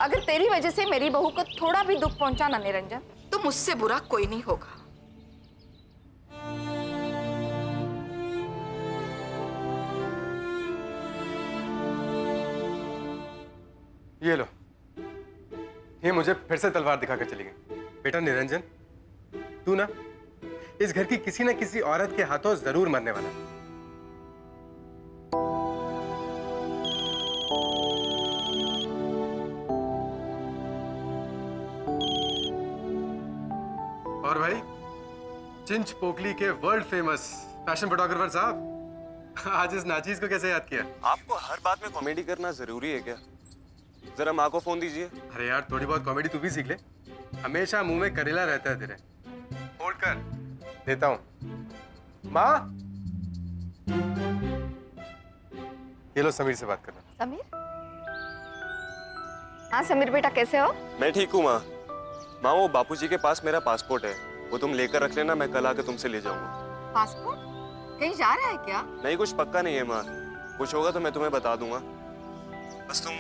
अगर तेरी वजह से मेरी बहू को थोड़ा भी दुख पहुंचा ना निरंजन, तो मुझसे बुरा कोई नहीं होगा। ये लो, ये मुझे फिर से तलवार दिखाकर चली गई। बेटा निरंजन, तू ना इस घर की किसी ना किसी औरत के हाथों जरूर मरने वाला है। और भाई, चिंच पोकली के वर्ल्ड फेमस फैशन फोटोग्राफर साहब, आज इस नाचीज को कैसे याद किया? आपको हर बात में कॉमेडी करना जरूरी है क्या? जरा माँ को फोन दीजिए। अरे यार, थोड़ी बहुत कॉमेडी तू भी सीख ले। हमेशा मुंह में करेला रहता है तेरे। होल्ड कर, देता हूँ। माँ, ये लो, समीर से बात करना। समीर? हाँ समीर बेटा, कैसे हो? मैं ठीक हूँ माँ। माँ, वो बापूजी के पास मेरा पासपोर्ट है, वो तुम लेकर रख लेना, मैं कल आकर तुमसे ले जाऊंगा। पासपोर्ट? कहीं जा रहा है क्या? नहीं, कुछ पक्का नहीं है माँ, कुछ होगा तो मैं तुम्हें बता दूंगा, बस तुम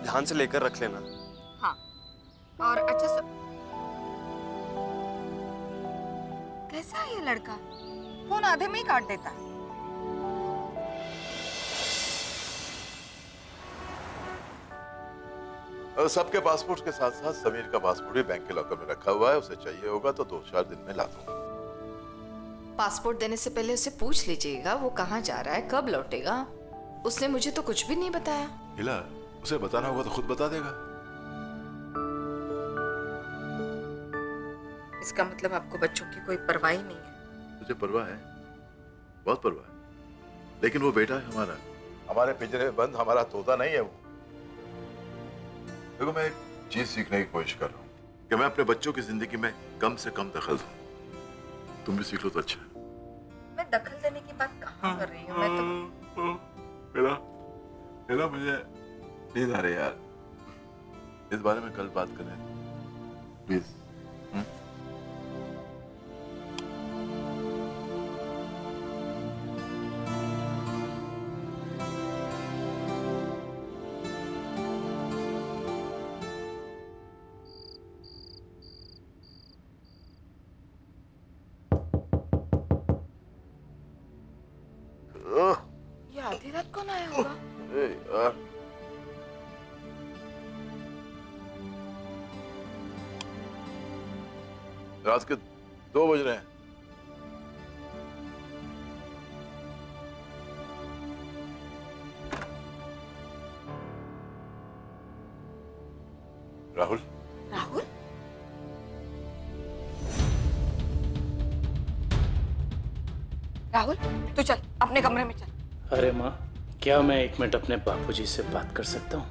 ध्यान से लेकर रख लेना। हाँ, और अच्छा कैसा है ये लड़का? फोन आधे में ही काट देता है। सबके पासपोर्ट के साथ साथ समीर का पासपोर्ट भी बैंक के लॉकर में रखा हुआ है, उसे चाहिए होगा तो 2-4 दिन में ला दूंगा। पासपोर्ट देने से पहले उसे पूछ लीजिएगा वो कहाँ जा रहा है, कब लौटेगा। उसने मुझे तो कुछ भी नहीं बताया। हिला, उसे बताना होगा तो खुद बता देगा। इसका मतलब आपको बच्चों की कोई परवाह ही नहीं है? मुझे परवाह है, बहुत परवाह है, लेकिन वो बेटा है हमारा, हमारे पिंजरे में बंद हमारा तोता नहीं है वो। देखो, मैं एक चीज सीखने की कोशिश कर रहा हूँ कि मैं अपने बच्चों की जिंदगी में कम से कम दखल दूं। तुम भी सीख लो तो अच्छा है। मैं दखल देने की बात कहाँ कर रही हूँ? मैं तो मेरा मुझे नींद आ रही है यार, इस बारे में कल बात करें प्लीज। ये आधी रात कौन आया होगा? यार, रात के 2 बज रहे हैं। राहुल? राहुल? राहुल, तू चल अपने कमरे में चल। अरे माँ, क्या मैं 1 मिनट अपने बापूजी से बात कर सकता हूँ?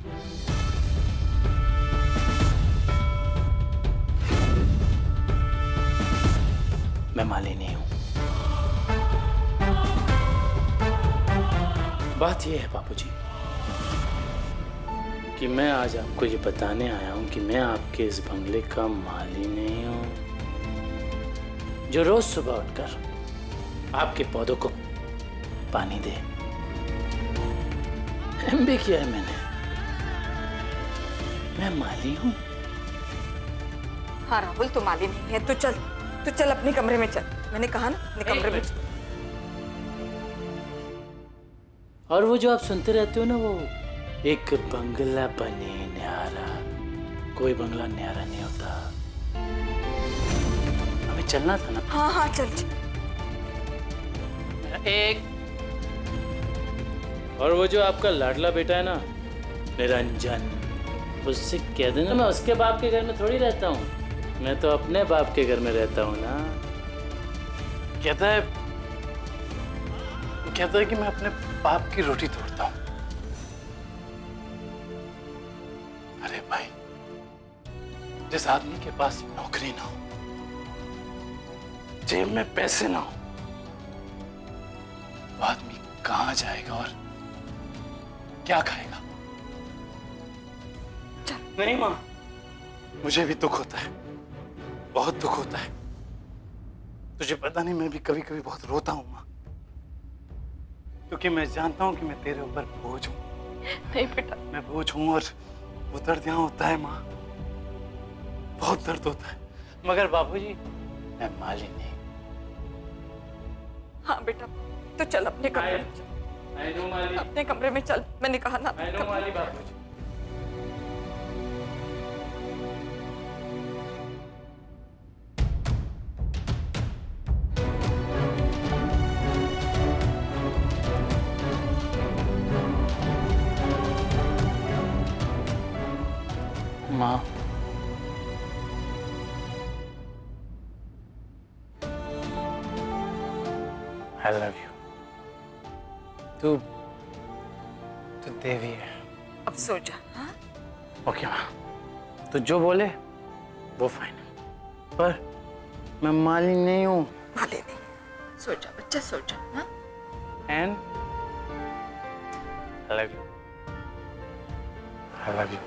मैं मालिनी हूँ। बात यह है बापूजी कि मैं आज आपको ये बताने आया हूँ कि मैं आपके इस बंगले का माली नहीं हूँ, जो रोज सुबह उठकर आपके पौधों को पानी दे। एमबी किया है मैंने। मैं माली हूँ। हाँ राहुल, तू माली नहीं है। तू चल अपने कमरे में चल। मैंने कहा ना, अपने कमरे में चल। और वो जो आप सुनते रहते हो ना, वो एक बंगला बने न्यारा। कोई बंगला न्यारा नहीं होता। हमें चलना था ना। हाँ हाँ चल चल। एक और वो जो आपका लाडला बेटा है ना निरंजन, उससे कह देना मैं उसके बाप के घर में थोड़ी रहता हूँ, मैं तो अपने बाप के घर में रहता हूँ ना। कहता है कि मैं अपने बाप की रोटी तोड़ता हूँ। अरे भाई, जिस आदमी के पास नौकरी ना हो, जेब में पैसे ना हो, वो आदमी कहाँ जाएगा और क्या खाएगा? नहीं माँ, मुझे भी दुख होता है, बहुत दुख होता है। तुझे पता नहीं, मैं भी कभी कभी बहुत रोता हूँ माँ, क्योंकि मैं जानता हूँ कि मैं तेरे ऊपर बोझ हूँ। नहीं बेटा, मैं बोझ हूँ और वो दर्द यहाँ होता है माँ, बहुत दर्द होता है। मगर बाबूजी मैं माली नहीं। हाँ बेटा, तो चल अपने कमरे में चल, I know माली। अपने कमरे में चल, मैंने कहा ना। I know माली बाबूजी। माँ, I love you। तू देवी है। अब सो जा। हाँ ओके माँ, तो जो बोले वो फाइन है, पर मैं माली नहीं हूँ। भाले नहीं, सो जा बच्चा, सो जा। हाँ and I love you, I love you.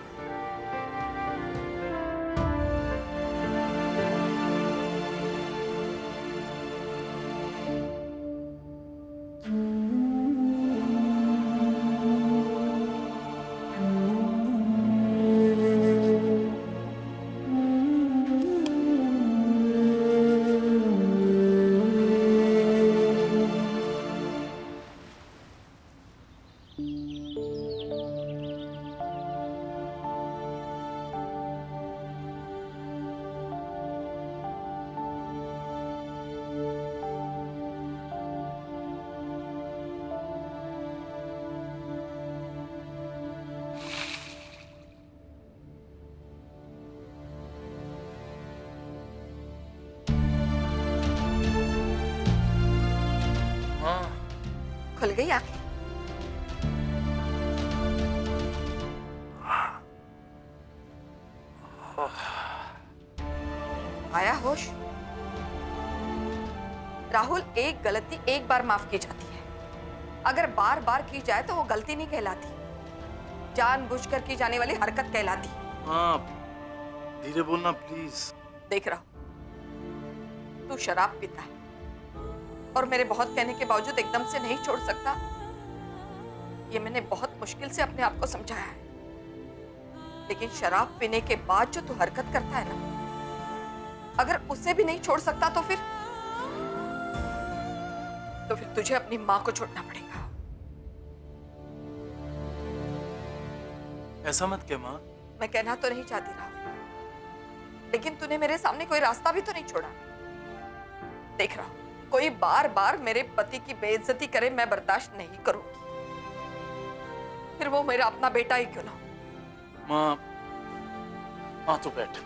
खुल गई आंखें? आया होश? राहुल, एक गलती एक बार माफ की जाती है, अगर बार बार की जाए तो वो गलती नहीं कहलाती, जानबूझकर की जाने वाली हरकत कहलाती। हाँ, धीरे बोलना प्लीज। देख रहा हूं तू शराब पीता है और मेरे बहुत कहने के बावजूद एकदम से नहीं छोड़ सकता। ये मैंने बहुत मुश्किल से अपने आप को समझाया है, लेकिन शराब पीने के बाद जो तू हरकत करता है ना, अगर उसे भी नहीं छोड़ सकता तो फिर तुझे अपनी माँ को छोड़ना पड़ेगा। ऐसा मत कह माँ। मैं कहना तो नहीं चाहती राहुल, लेकिन तूने मेरे सामने कोई रास्ता भी तो नहीं छोड़ा। देख रहा हूं कोई बार बार मेरे पति की बेइज्जती करे, मैं बर्दाश्त नहीं करूंगी, फिर वो मेरा अपना बेटा ही क्यों ना हो। माँ, माँ तू बैठ,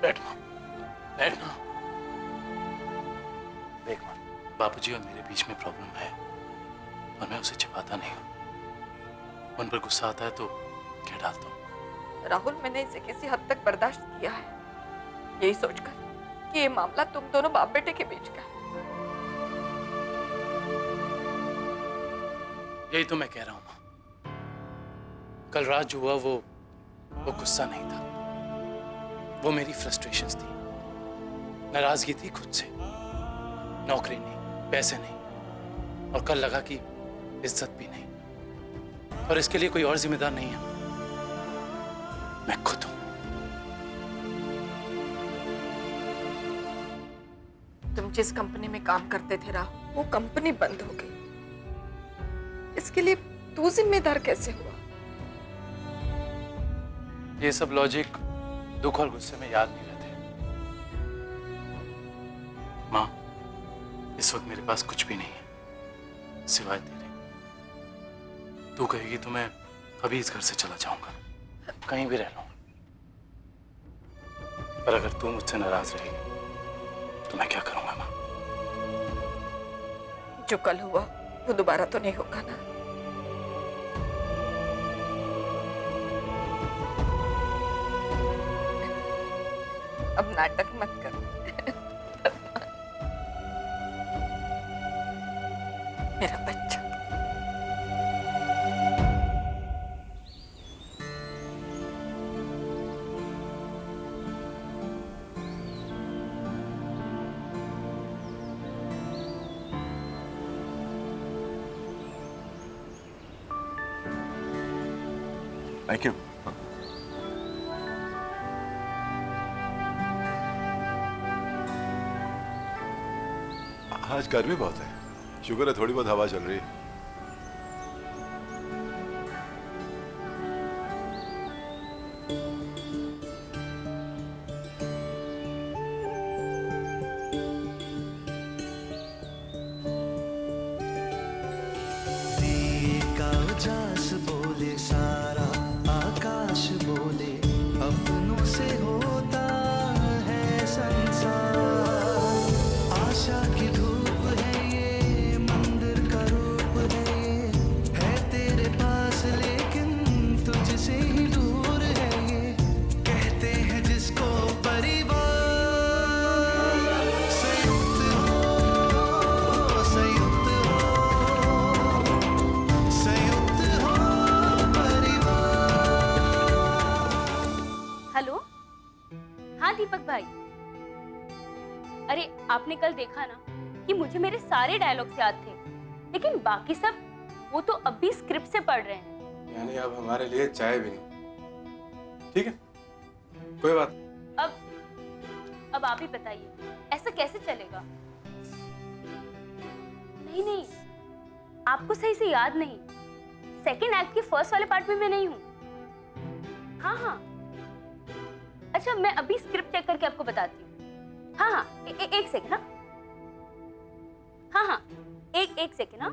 बैठ माँ, बैठ माँ। देख माँ, बापूजी और मेरे बीच में प्रॉब्लम है और मैं उसे छिपाता नहीं हूँ। उन पर गुस्सा आता है तो कह डालता हूँ। राहुल, मैंने इसे किसी हद तक बर्दाश्त किया है, यही सोचकर कि ये मामला तुम दोनों बाप बेटे के बीच का है। यही तो मैं कह रहा हूँ माँ। कल रात जो हुआ वो गुस्सा नहीं था, वो मेरी फ्रस्ट्रेशंस थी, नाराजगी थी खुद से। नौकरी नहीं, पैसे नहीं, और कल लगा कि इज्जत भी नहीं, और इसके लिए कोई और जिम्मेदार नहीं है, मैं खुद हूं। तुम जिस कंपनी में काम करते थे राहुल, वो कंपनी बंद हो गई, इसके लिए तू जिम्मेदार कैसे हुआ? ये सब लॉजिक दुख और गुस्से में याद नहीं रहते। माँ, इस वक्त मेरे पास कुछ भी नहीं है सिवाय तेरे। तू कहेगी तो मैं अभी इस घर से चला जाऊंगा, कहीं भी रह लूंगा, पर अगर तू मुझसे नाराज रहेगी तो मैं क्या करूंगा माँ? जो कल हुआ वो दोबारा तो नहीं होगा ना? अब नाटक मत कर। मेरा बच्चा। Thank you. आज गर्मी बहुत है, शुक्र है थोड़ी बहुत हवा चल रही है। बोले सारा आकाश बोले अपनों से होता है संसार। आशा की धूप है ये, मंदिर का रूप है ये, है तेरे पास लेकिन तुझसे ही दूर है ये। कहते हैं जिसको परिवार, संयुक्त हो, संयुक्त हो, संयुक्त हो परिवार। हेलो, हाँ दीपक भाई। अरे आपने कल देखा ना कि मुझे मेरे सारे डायलॉग्स याद थे, लेकिन बाकी सब वो तो अब भी स्क्रिप्ट से पढ़ रहे हैं। यानी अब हमारे लिए चाय भी नहीं। ठीक है, कोई बात। अब आप ही बताइए, ऐसा कैसे चलेगा? नहीं नहीं, आपको सही से याद नहीं। सेकेंड एक्ट के फर्स्ट वाले पार्ट में मैं नहीं हूँ। हाँ हाँ, अच्छा मैं अभी स्क्रिप्ट चेक करके आपको बताती हूँ। हाँ हाँ, एक सेकेंड ना। हाँ हाँ, एक सेकेंड ना।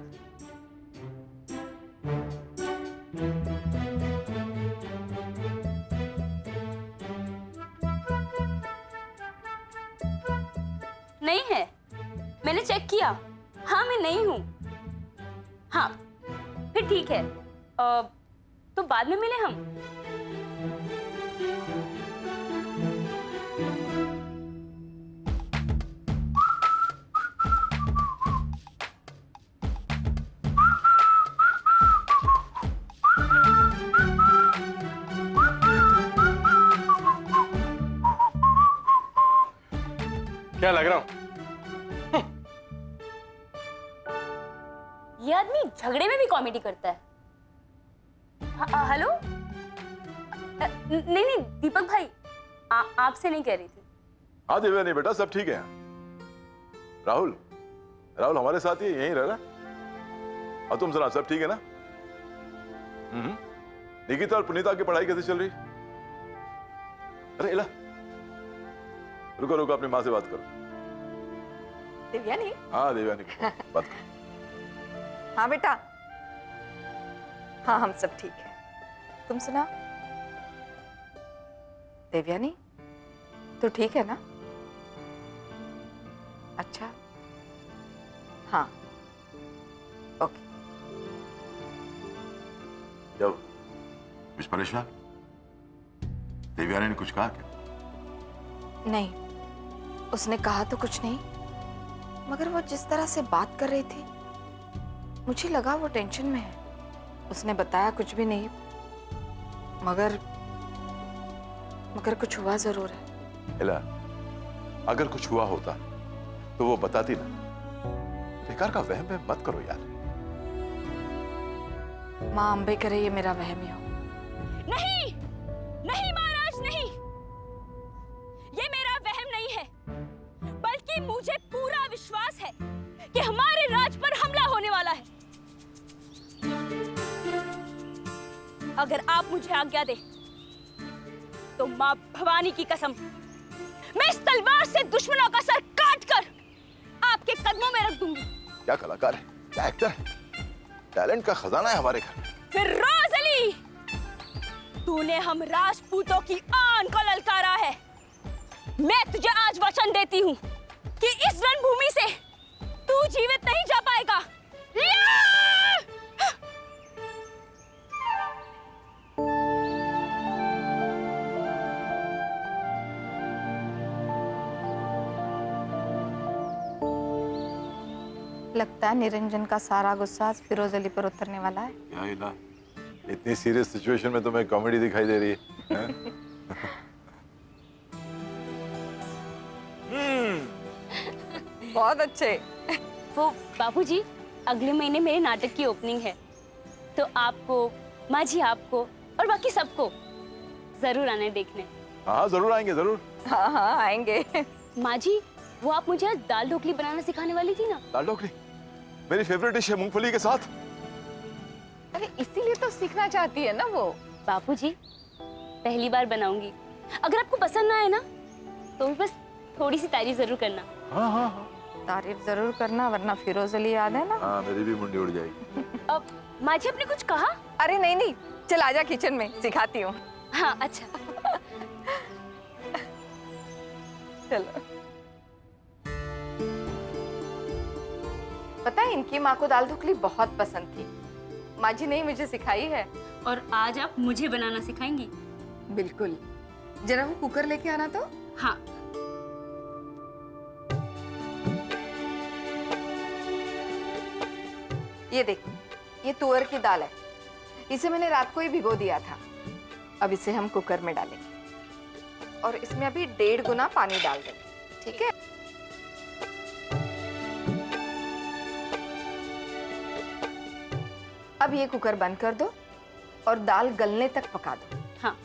नहीं है, मैंने चेक किया। हाँ मैं नहीं हूँ। हाँ फिर ठीक है, तो बाद में मिले हम। क्या लग रहा हूँ? ये आदमी झगड़े में भी कॉमेडी करता है। हेलो, नहीं नहीं दीपक भाई, आपसे नहीं कह रही थी। हाँ दिव्या, नहीं बेटा सब ठीक है। राहुल, राहुल हमारे साथ ही यहीं रह रहा। और तुम सुना, सब ठीक है ना? निकिता और पुनीता की पढ़ाई कैसे चल रही? अरे इला, रुको रुको, अपनी माँ से बात करो। देवयानी? हाँ देवयानी बात करो। हाँ बेटा, हाँ हम सब ठीक है। तुम सुना? देवयानी, तू ठीक है ना? अच्छा, हाँ ओके। जब कुछ परेशान? देवयानी ने कुछ कहा क्या? नहीं, उसने कहा तो कुछ नहीं, मगर वो जिस तरह से बात कर रही थी मुझे लगा वो टेंशन में है। उसने बताया कुछ भी नहीं, मगर कुछ हुआ जरूर है। इला, अगर कुछ हुआ होता तो वो बताती ना। बेकार का वहम है मत करो यार। माँ अंबे करे ये मेरा वहम ही हो। नहीं नहीं महाराज, नहीं, ये मेरा वहम नहीं है, बल्कि मुझे पूरा विश्वास है कि हमारे राज पर हमला होने वाला है। अगर आप मुझे आज्ञा दे तो मां भवानी की कसम, मैं इस तलवार से दुश्मनों का सर काट कर आपके कदमों में रख दूंगी। क्या कलाकार है, क्या एक्टर है, टैलेंट का खजाना है हमारे घर में। फिरोज अली, तूने हम राजपूतों की आन को ललकारा है। मैं तुझे आज वचन देती हूँ कि इस रणभूमि से तू जीवित नहीं जा पाएगा। लगता है निरंजन का सारा गुस्सा फिरोज अली पर उतरने वाला है। क्या इला, इतनी सीरियस सिचुएशन में तुम्हें कॉमेडी दिखाई दे रही है? बहुत अच्छे। वो बाबूजी, अगले महीने मेरे नाटक की ओपनिंग है, तो आपको, माँ जी आपको और बाकी सबको जरूर आना देखने। हाँ जरूर आएंगे, जरूर। हाँ हाँ आएंगे। माँ जी, वो आप मुझे आज दाल ढोकली बनाना सिखाने वाली थी ना। दाल ढोकली मेरी फेवरेट डिश है, मूंगफली के साथ। अरे इसीलिए तो सीखना चाहती है ना वो। बापूजी, पहली बार बनाऊंगी, अगर आपको पसंद ना आए ना तो बस थोड़ी सी तारीफ जरूर करना। हाँ हाँ हाँ तारीफ जरूर करना, वरना फिरोज अली याद है ना। हाँ, मेरी भी मुंडी उड़ जाएगी। अब माँ जी आपने कुछ कहा? अरे नहीं नहीं, चल आजा किचन में, सिखाती हूँ। हाँ अच्छा। चलो। पता है इनकी माँ को दाल ढोकली बहुत पसंद थी, माँ जी ने ही मुझे सिखाई है। और आज आप मुझे बनाना सिखाएंगी? बिल्कुल, जरा वो कुकर लेके आना तो। हाँ। ये देखो, ये तुअर की दाल है, इसे मैंने रात को ही भिगो दिया था। अब इसे हम कुकर में डालेंगे और इसमें अभी 1.5 गुना पानी डाल देंगे, ठीक है? अब ये कुकर बंद कर दो और दाल गलने तक पका दो। हाँ।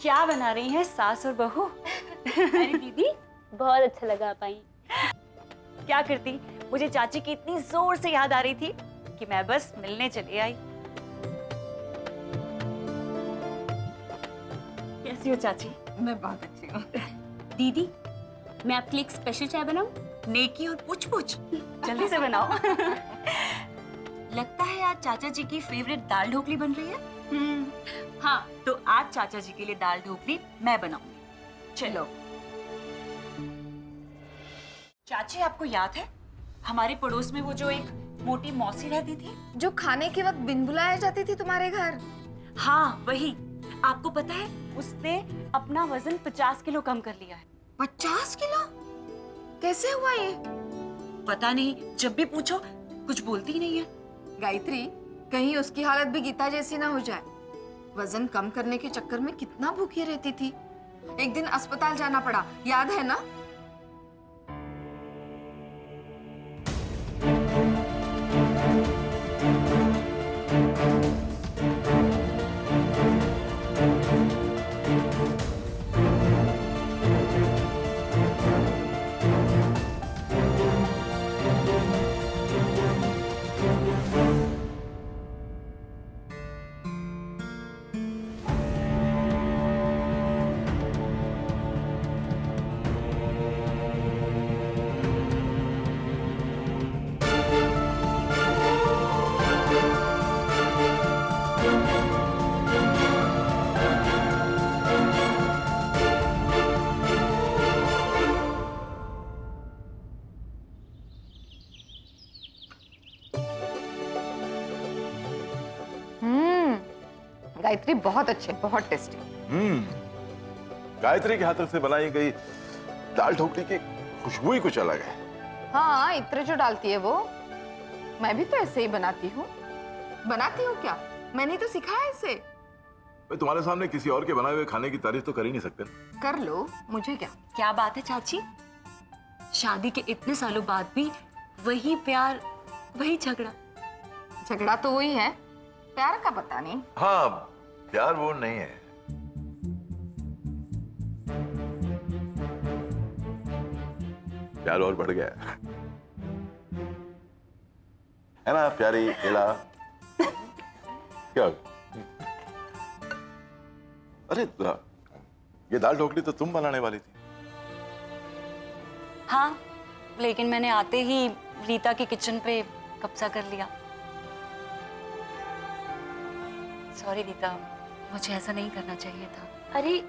क्या बना रही हैं सास और बहू? अरे दीदी, बहुत अच्छा लगा आप आई। क्या करती, मुझे चाची की इतनी जोर से याद आ रही थी कि मैं बस मिलने चली आई। कैसी हो चाची? मैं बहुत अच्छी हूँ। दीदी, मैं आपके लिए एक स्पेशल चाय बनाऊं? नेकी और पूछ पूछ, जल्दी से बनाओ। लगता है आज चाचा जी की फेवरेट दाल ढोकली बन रही है। हाँ। तो आज चाचा जी के लिए दाल ढोकली मैं बनाऊंगी। चलो। चाची, आपको याद है हमारे पड़ोस में वो जो एक मोटी मौसी रहती थी, जो खाने के वक्त बिन बुलाए जाती थी तुम्हारे घर? हाँ वही। आपको पता है उसने अपना वजन 50 किलो कम कर लिया है। 50 किलो? कैसे हुआ ये? पता नहीं, जब भी पूछो कुछ बोलती ही नहीं है। गायत्री, कहीं उसकी हालत भी गीता जैसी ना हो जाए। वजन कम करने के चक्कर में कितना भूखी रहती थी। एक दिन अस्पताल जाना पड़ा, याद है ना? गायत्री, बहुत अच्छे, बहुत टेस्टी। गायत्री के हाथों से बनाई गई दाल ढोकली की खुशबू ही कुछ अलग है। हाँ, इत्र जो डालती है वो। मैं भी तो ऐसे ही बनाती हूँ। बनाती हूँ क्या? मैंने तो सिखाया इसे। मैं तुम्हारे सामने किसी और के बनाए हुए खाने की तारीफ तो कर ही नहीं सकते। कर लो, मुझे क्या। क्या बात है चाची, शादी के इतने सालों बाद भी वही प्यार, वही झगड़ा। झगड़ा तो वही है, प्यार का पता नहीं। हाँ, प्यार वो नहीं है। प्यार और बढ़ गया है ना प्यारी इला? क्या? अरे ये दाल ढोकली तो तुम बनाने वाली थी। हाँ, लेकिन मैंने आते ही रीता के किचन पे कब्जा कर लिया। सॉरी रीता, मुझे ऐसा नहीं करना चाहिए था। अरे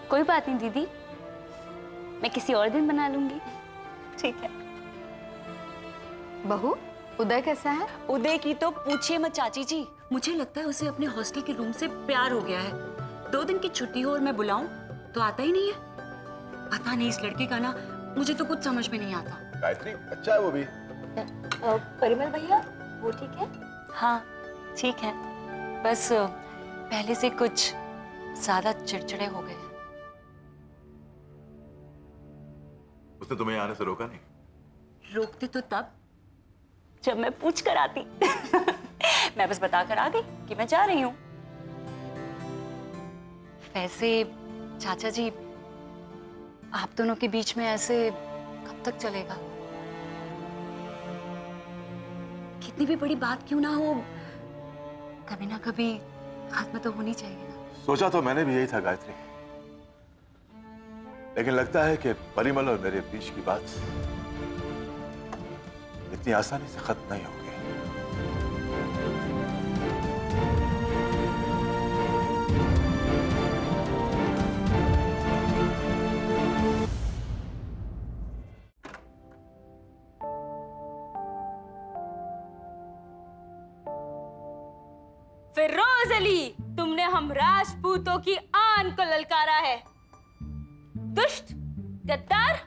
कोई बात नहीं दीदी, मैं किसी और दिन बना लूंगी। ठीक है। बहू, उदय कैसा है? उदय की तो पूछिए मत चाची जी। मुझे लगता है उसे अपने हॉस्टल के रूम से प्यार हो गया है। 2 दिन की छुट्टी हो और मैं बुलाऊं तो आता ही नहीं है। पता नहीं इस लड़के का ना, मुझे तो कुछ समझ में नहीं आता। गायत्री, अच्छा है वो भी। परिमल भैया, वो ठीक है? हाँ ठीक है, बस पहले से कुछ ज्यादा चिड़चिड़े हो गए। उसने तुम्हें आने से रोका नहीं? रोकते तो तब जब मैं पूछ कर आती। मैं बस बता कर आ गई कि मैं जा रही हूँ। वैसे चाचा जी, आप दोनों के बीच में ऐसे कब तक चलेगा? कितनी भी बड़ी बात क्यों ना हो, कभी ना कभी खत्म तो होनी चाहिए ना। सोचा तो मैंने भी यही था गायत्री, लेकिन लगता है कि परिमल और मेरे बीच की बात इतनी आसानी से खत्म नहीं होगी। फिरोज अली, तुमने हम राजपूतों की आन को ललकारा है। दुष्ट, गद्दार,